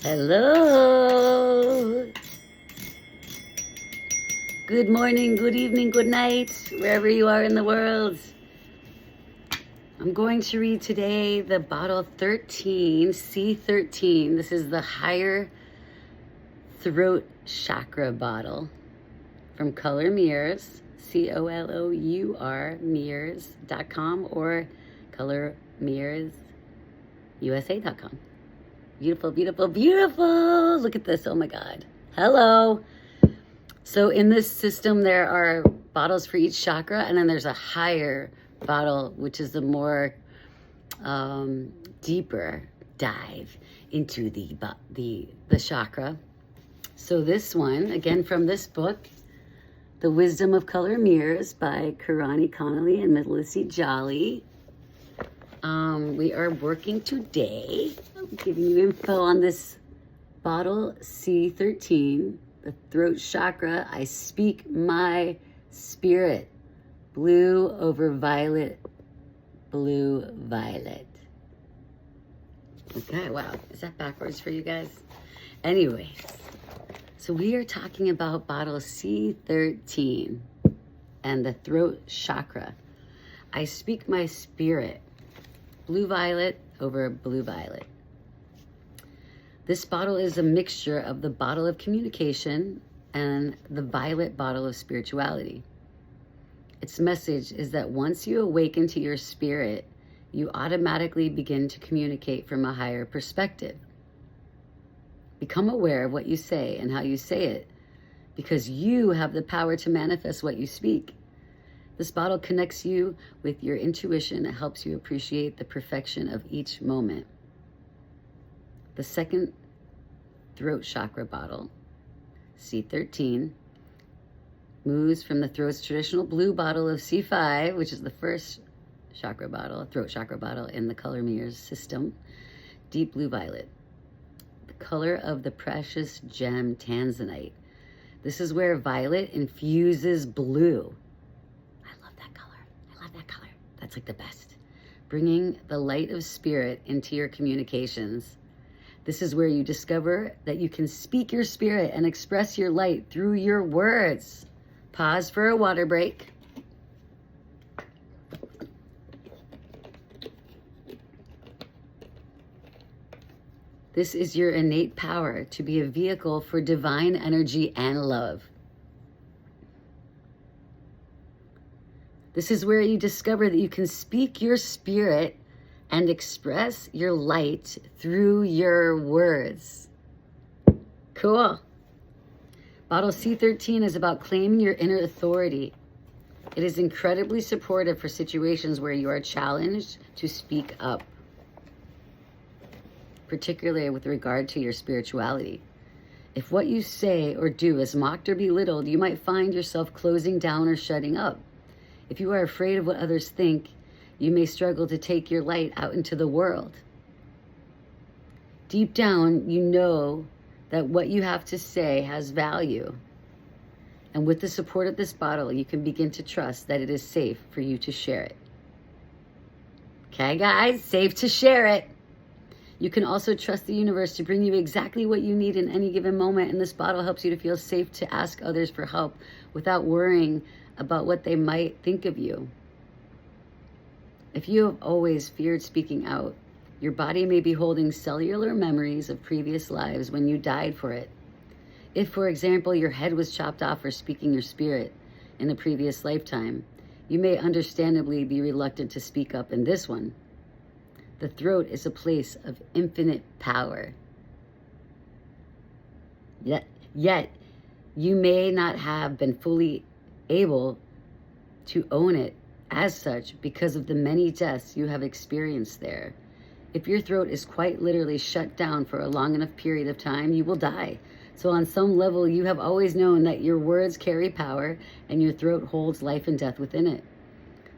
Hello. Good morning, good evening, good night, wherever you are in the world. I'm going to read today the bottle 13, C13. This is the higher throat chakra bottle from Color Mirrors, COLOUR mirrors.com or colormirrorsusa.com. Beautiful, beautiful, beautiful. Look at this. Oh my God. Hello. So in this system, there are bottles for each chakra, and then there's a higher bottle, which is the more deeper dive into the chakra. So this one, again from this book, The Wisdom of Color Mirrors by Karani Connolly and Melissa Jolly. We are working today. I'm giving you info on this bottle C13, the throat chakra. I speak my spirit. Blue over violet, blue, violet. Okay, wow. Is that backwards for you guys? Anyways, so we are talking about bottle C13 and the throat chakra. I speak my spirit. Blue violet over blue violet. This bottle is a mixture of the bottle of communication and the violet bottle of spirituality. Its message is that once you awaken to your spirit, you automatically begin to communicate from a higher perspective. Become aware of what you say and how you say it, because you have the power to manifest what you speak. This bottle connects you with your intuition and helps you appreciate the perfection of each moment. The second throat chakra bottle, C13, moves from the throat's traditional blue bottle of C5, which is the first chakra bottle, throat chakra bottle in the Color Mirrors system, deep blue violet, the color of the precious gem tanzanite. This is where violet infuses blue. That's like the best. Bringing the light of spirit into your communications. This is where you discover that you can speak your spirit and express your light through your words. Pause for a water break. This is your innate power to be a vehicle for divine energy and love. This is where you discover that you can speak your spirit and express your light through your words. Cool. Bottle C13 is about claiming your inner authority. It is incredibly supportive for situations where you are challenged to speak up, particularly with regard to your spirituality. If what you say or do is mocked or belittled, you might find yourself closing down or shutting up. If you are afraid of what others think, you may struggle to take your light out into the world. Deep down, you know that what you have to say has value. And with the support of this bottle, you can begin to trust that it is safe for you to share it. Okay, guys, safe to share it. You can also trust the universe to bring you exactly what you need in any given moment, and this bottle helps you to feel safe to ask others for help without worrying about what they might think of you. If you have always feared speaking out, your body may be holding cellular memories of previous lives when you died for it. If, for example, your head was chopped off for speaking your spirit in a previous lifetime, you may understandably be reluctant to speak up in this one. The throat is a place of infinite power. Yet, you may not have been fully able to own it as such because of the many deaths you have experienced there. If your throat is quite literally shut down for a long enough period of time, you will die. So on some level, you have always known that your words carry power and your throat holds life and death within it.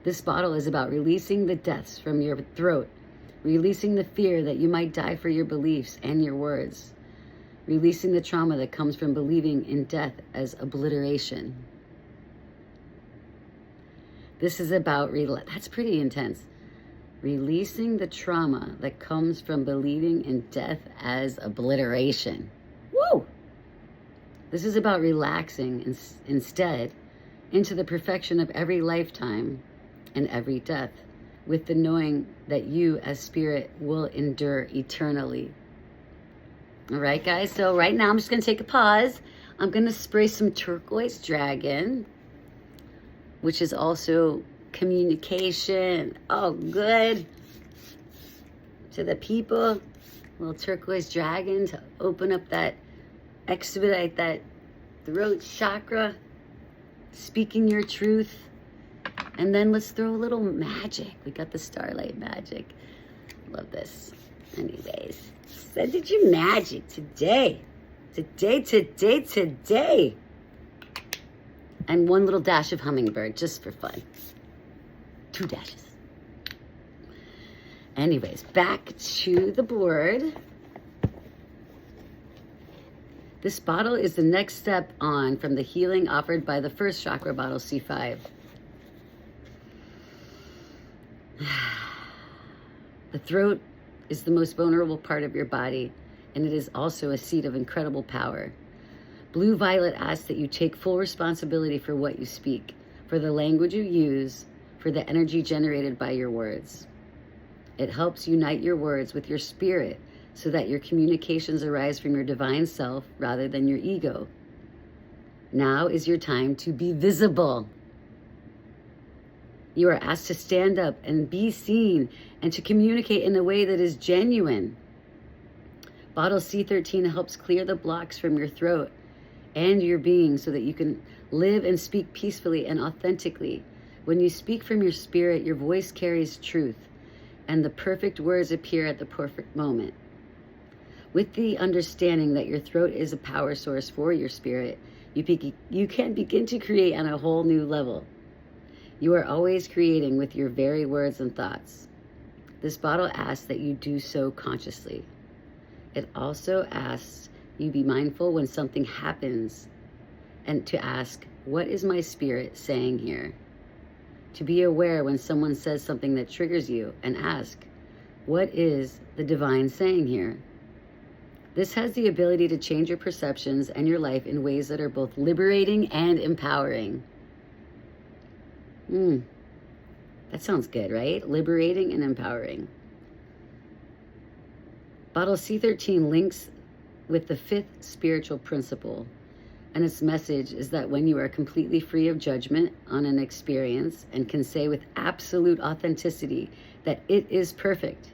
This bottle is about releasing the deaths from your throat, releasing the fear that you might die for your beliefs and your words, releasing the trauma that comes from believing in death as obliteration. This is about, that's pretty intense. releasing the trauma that comes from believing in death as obliteration. Woo! This is about relaxing instead into the perfection of every lifetime and every death, with the knowing that you as spirit will endure eternally. All right, guys, so right now I'm just going to take a pause. I'm going to spray some turquoise dragon, which is also communication. Oh, good. To the people, a little turquoise dragon to open up that, expedite that throat chakra, speaking your truth. And then let's throw a little magic. We got the starlight magic. Love this. Anyways, sending you magic today. Today. And one little dash of hummingbird just for fun. 2 dashes. Anyways, back to the board. This bottle is the next step on from the healing offered by the first chakra bottle, C5. The throat is the most vulnerable part of your body, and it is also a seat of incredible power. Blue Violet asks that you take full responsibility for what you speak, for the language you use, for the energy generated by your words. It helps unite your words with your spirit so that your communications arise from your divine self rather than your ego. Now is your time to be visible. You are asked to stand up and be seen and to communicate in a way that is genuine. Bottle C13 helps clear the blocks from your throat and your being so that you can live and speak peacefully and authentically. When you speak from your spirit, your voice carries truth, and the perfect words appear at the perfect moment. With the understanding that your throat is a power source for your spirit, you can begin to create on a whole new level. You are always creating with your very words and thoughts. This bottle asks that you do so consciously. It also asks you be mindful when something happens and to ask, what is my spirit saying here? To be aware when someone says something that triggers you and ask, what is the divine saying here? This has the ability to change your perceptions and your life in ways that are both liberating and empowering. That sounds good, right? Liberating and empowering. Bottle C13 links with the 5th spiritual principle, and its message is that when you are completely free of judgment on an experience and can say with absolute authenticity that it is perfect,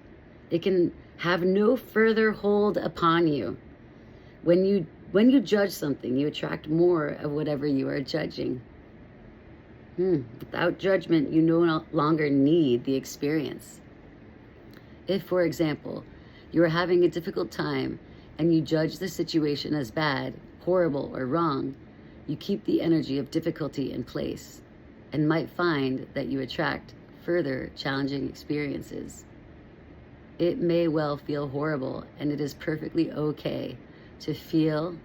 it can have no further hold upon you. When you judge something, you attract more of whatever you are judging. Without judgment, you no longer need the experience. If, for example, you are having a difficult time and you judge the situation as bad, horrible, or wrong, you keep the energy of difficulty in place and might find that you attract further challenging experiences. It may well feel horrible, and it is perfectly okay to feel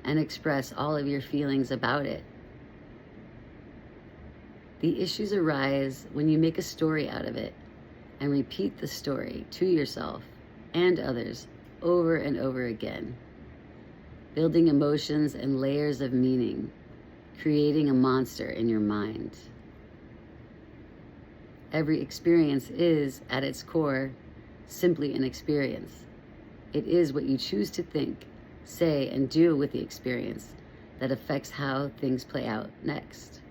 and express all of your feelings about it. The issues arise when you make a story out of it and repeat the story to yourself and others over and over again, building emotions and layers of meaning, creating a monster in your mind. Every experience is, at its core, simply an experience. It is what you choose to think, say, and do with the experience that affects how things play out next.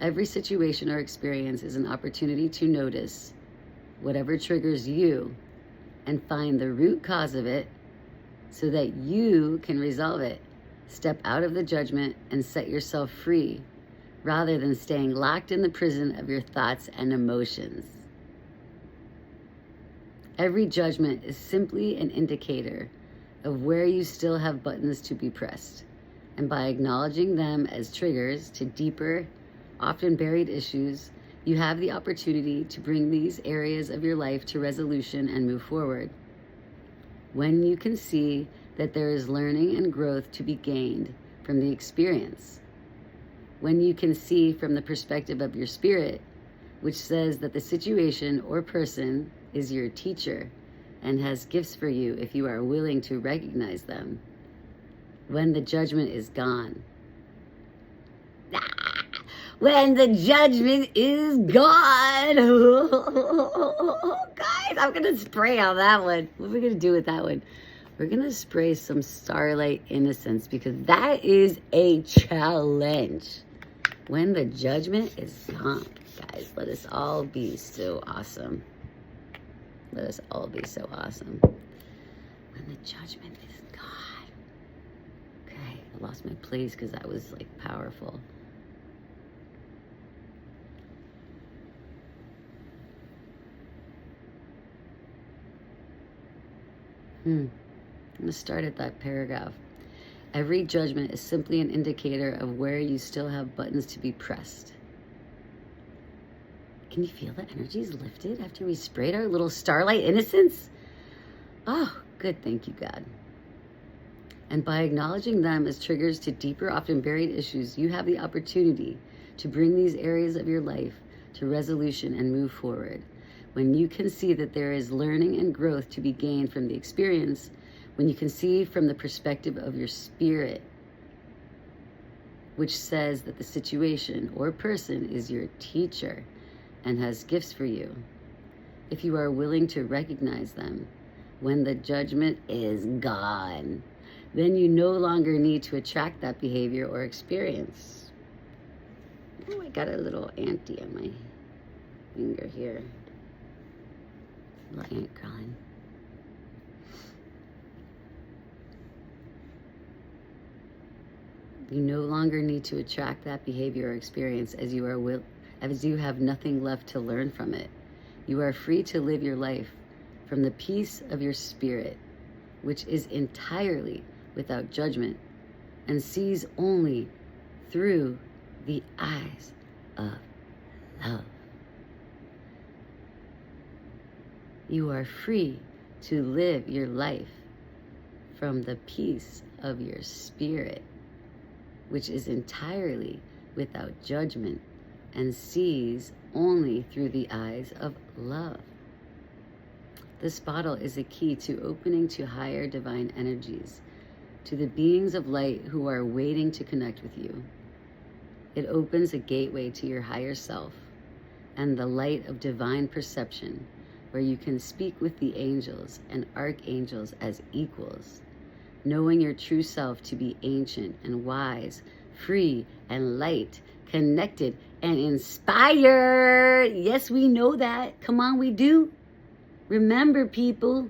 Every situation or experience is an opportunity to notice whatever triggers you and find the root cause of it so that you can resolve it. Step out of the judgment and set yourself free rather than staying locked in the prison of your thoughts and emotions. Every judgment is simply an indicator of where you still have buttons to be pressed. And by acknowledging them as triggers to deeper, often buried issues, you have the opportunity to bring these areas of your life to resolution and move forward. When you can see that there is learning and growth to be gained from the experience, when you can see from the perspective of your spirit which says that the situation or person is your teacher and has gifts for you if you are willing to recognize them when the judgment is gone. When the judgment is gone. Guys, I'm going to spray on that one. What are we going to do with that one? We're going to spray some Starlight Innocence because that is a challenge. When the judgment is gone. Guys, let us all be so awesome. Let us all be so awesome. When the judgment is gone. Okay, I lost my place because that was like powerful. I'm going to start at that paragraph. Every judgment is simply an indicator of where you still have buttons to be pressed. Can you feel the energies lifted after we sprayed our little Starlight Innocence? Oh, good. Thank you, God. And by acknowledging them as triggers to deeper, often buried issues, you have the opportunity to bring these areas of your life to resolution and move forward. When you can see that there is learning and growth to be gained from the experience, when you can see from the perspective of your spirit, which says that the situation or person is your teacher and has gifts for you, if you are willing to recognize them, when the judgment is gone, then you no longer need to attract that behavior or experience. Oh, I got a little anty on my finger here. Little ant crawling. You no longer need to attract that behavior or experience as you have nothing left to learn from it. You are free to live your life from the peace of your spirit, which is entirely without judgment and sees only through the eyes of love. You are free to live your life from the peace of your spirit, which is entirely without judgment and sees only through the eyes of love. This bottle is a key to opening to higher divine energies, to the beings of light who are waiting to connect with you. It opens a gateway to your higher self and the light of divine perception, where you can speak with the angels and archangels as equals, knowing your true self to be ancient and wise, free and light, connected and inspired. Yes, we know that. Come on, we do. Remember, people,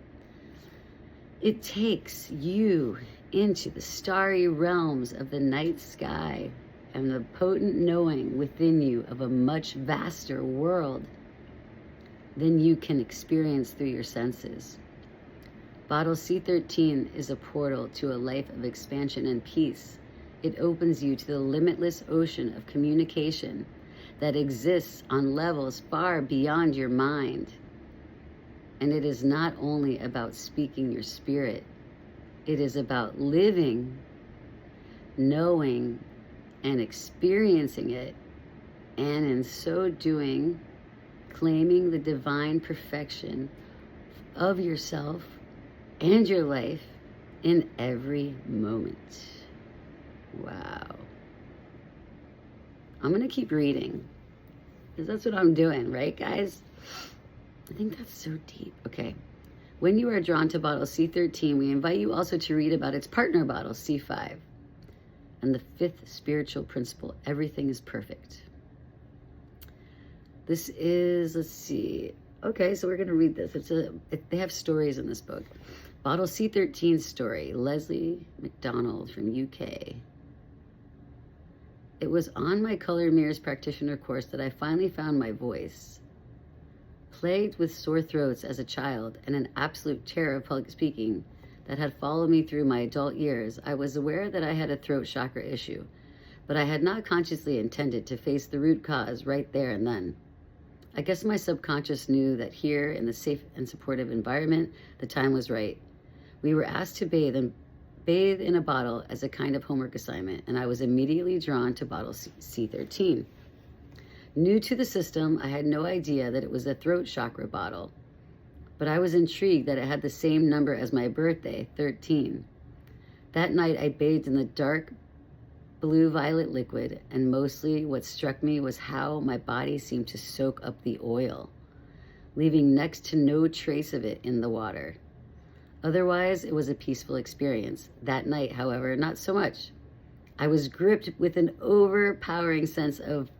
it takes you into the starry realms of the night sky and the potent knowing within you of a much vaster world than you can experience through your senses. Bottle C13 is a portal to a life of expansion and peace. It opens you to the limitless ocean of communication that exists on levels far beyond your mind. And it is not only about speaking your spirit, it is about living, knowing, and experiencing it, and in so doing, claiming the divine perfection of yourself and your life in every moment. Wow. I'm going to keep reading because that's what I'm doing, right, guys? I think that's so deep. Okay. When you are drawn to bottle C13, we invite you also to read about its partner bottle, C5, and the fifth spiritual principle, everything is perfect. This is, let's see. Okay, so we're going to read this. They have stories in this book. Bottle C13 story, Leslie McDonald from UK. It was on my Color Mirrors practitioner course that I finally found my voice. Plagued with sore throats as a child and an absolute terror of public speaking that had followed me through my adult years, I was aware that I had a throat chakra issue, but I had not consciously intended to face the root cause right there and then. I guess my subconscious knew that here in the safe and supportive environment, the time was right. We were asked to bathe in a bottle as a kind of homework assignment, and I was immediately drawn to bottle C13. New to the system, I had no idea that it was a throat chakra bottle, but I was intrigued that it had the same number as my birthday, 13. That night, I bathed in the dark blue-violet liquid, and mostly what struck me was how my body seemed to soak up the oil, leaving next to no trace of it in the water. Otherwise, it was a peaceful experience. That night, however, not so much. I was gripped with an overpowering sense of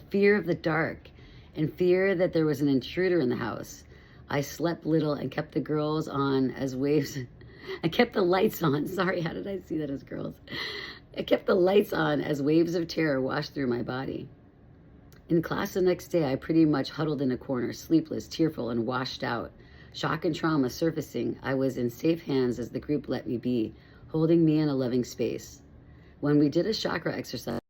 fear of the dark and fear that there was an intruder in the house. I slept little and kept the girls on as waves. I kept the lights on. Sorry, how did I see that as girls? I kept the lights on as waves of terror washed through my body. In class the next day, I pretty much huddled in a corner, sleepless, tearful, and washed out. Shock and trauma surfacing, I was in safe hands as the group let me be, holding me in a loving space. When we did a chakra exercise,